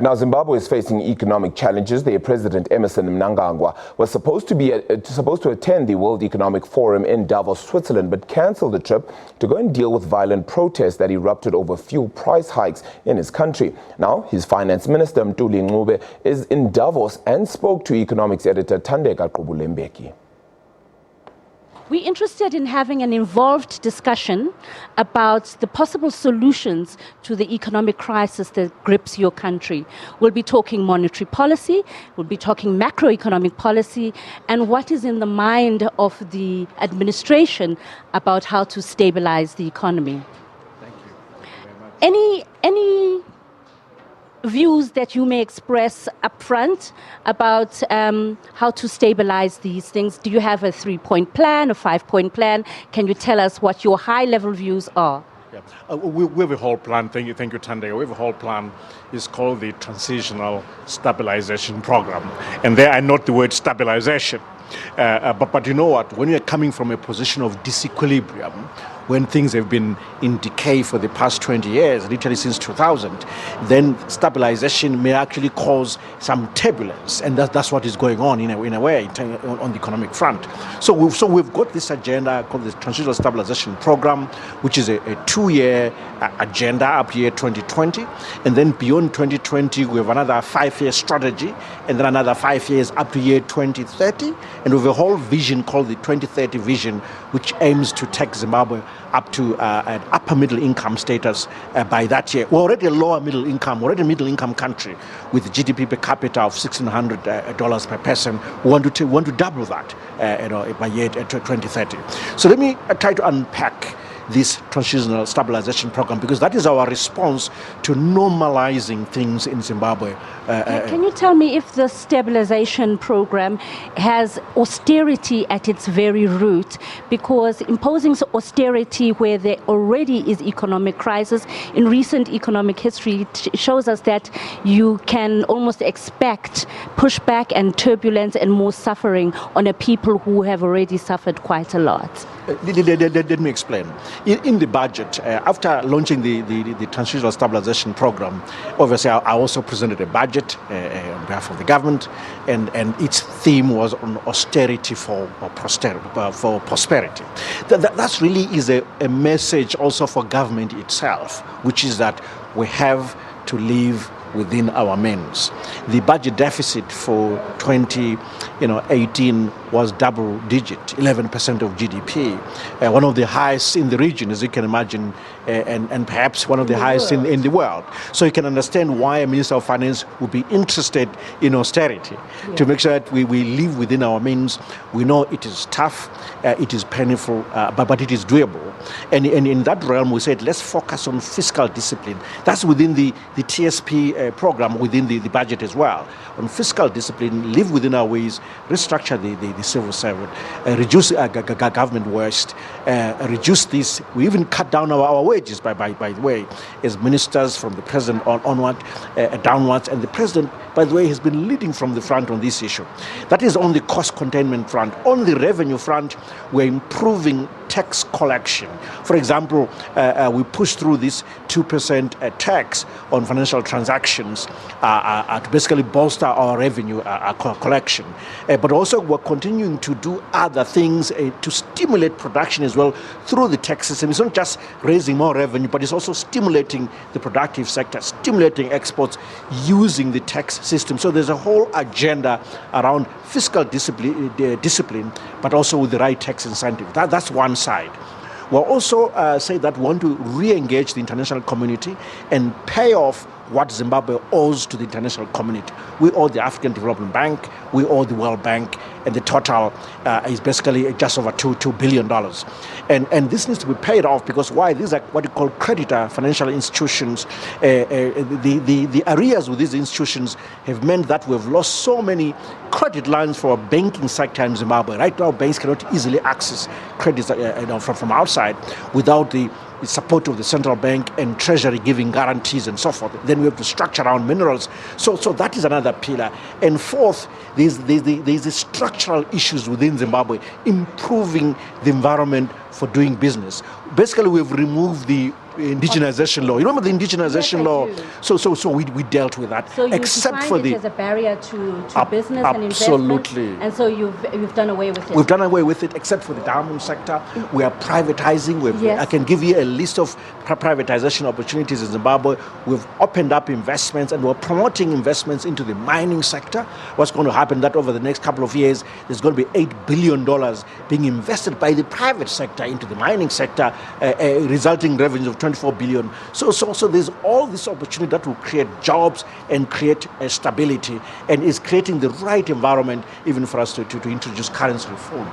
Now, Zimbabwe is facing economic challenges. Their President Emmerson Mnangagwa was supposed to attend the World Economic Forum in Davos, Switzerland, but cancelled the trip to go and deal with violent protests that erupted over fuel price hikes in his country. Now, his Finance Minister Mthuli Ncube is in Davos and spoke to economics editor Thandeka Gqubule Mbeki. We're interested in having an involved discussion about the possible solutions to the economic crisis that grips your country. We'll be talking monetary policy, we'll be talking macroeconomic policy, and what is in the mind of the administration about how to stabilize the economy. Thank you very much. Any views that you may express upfront about how to stabilize these things? Do you have a 3-point plan, a 5-point plan? Can you tell us what your high-level views are? Yeah. We have a whole plan. Thank you, Thandeka. We have a whole plan. It's called the Transitional Stabilization Program. And there I note the word stabilization. But you know what? When you're coming from a position of disequilibrium, when things have been in decay for the past 20 years, literally since 2000, then stabilization may actually cause some turbulence, and that's what is going on in a way on the economic front. So we've got this agenda called the Transitional Stabilization Program, which is a 2-year agenda up to year 2020, and then beyond 2020 we have another 5-year strategy, and then another 5 years up to year 2030, and we have a whole vision called the 2030 vision, which aims to take Zimbabwe up to an upper middle income status by that year. We're already a lower middle income, already a middle income country with GDP per capita of $1,600 per person. We want to double that by year 2030. So let me try to unpack this Transitional Stabilization Program, because that is our response to normalizing things in Zimbabwe. Can you tell me if the stabilization program has austerity at its very root? Because imposing austerity where there already is economic crisis, in recent economic history, it shows us that you can almost expect pushback and turbulence and more suffering on a people who have already suffered quite a lot. Let me explain. In the budget, after launching the Transitional Stabilization Program, obviously I also presented a budget on behalf of the government, and its theme was on austerity for prosperity. That really is a message also for government itself, which is that we have to live within our means. The budget deficit for 2018 was double digit, 11% of GDP, one of the highest in the region, as you can imagine, and perhaps one of the highest in the world. So you can understand why a Minister of Finance would be interested in austerity, to make sure that we live within our means. We know it is tough, it is painful, but it is doable. And in that realm, we said, let's focus on fiscal discipline. That's within the TSP program, within the budget as well. On fiscal discipline, live within our ways, restructure the civil servant, reduce government waste, reduce this. We even cut down our wages, by the way, as ministers from the president downwards. And the president, by the way, has been leading from the front on this issue. That is on the cost containment front. On the revenue front, we're improving tax collection. For example, we pushed through this 2% tax on financial transactions to basically bolster our revenue collection. But also we're continuing to do other things to stimulate production as well through the tax system. It's not just raising more revenue, but it's also stimulating the productive sector, stimulating exports using the tax system. So there's a whole agenda around fiscal discipline, but also with the right tax incentive. That's one side. We'll also say that we want to re-engage the international community and pay off what Zimbabwe owes to the international community. We owe the African Development Bank, we owe the World Bank, and the total is basically just over $2 billion. And this needs to be paid off, because why? These are what you call creditor financial institutions. The arrears with these institutions have meant that we've lost so many credit lines for our banking sector in Zimbabwe. Right now, banks cannot easily access credits from outside without the support of the central bank and treasury giving guarantees and so forth. Then we have to structure around minerals. So that is another pillar. And fourth, there's the structural issues within Zimbabwe, improving the environment for doing business. basically we've removed the indigenization law. You remember the indigenization law? do. So we dealt with that. So you except defined for it the as a barrier to business and absolutely. investment, and so you've done away with it. We've done away with it, except for the diamond sector. We are privatizing. Yes. I can give you a list of privatization opportunities in Zimbabwe. We've opened up investments, and we're promoting investments into the mining sector. What's going to happen that over the next couple of years, there's going to be $8 billion being invested by the private sector into the mining sector, resulting revenues of 24 billion. So there's all this opportunity that will create jobs and create stability, and is creating the right environment even for us to introduce currency reform.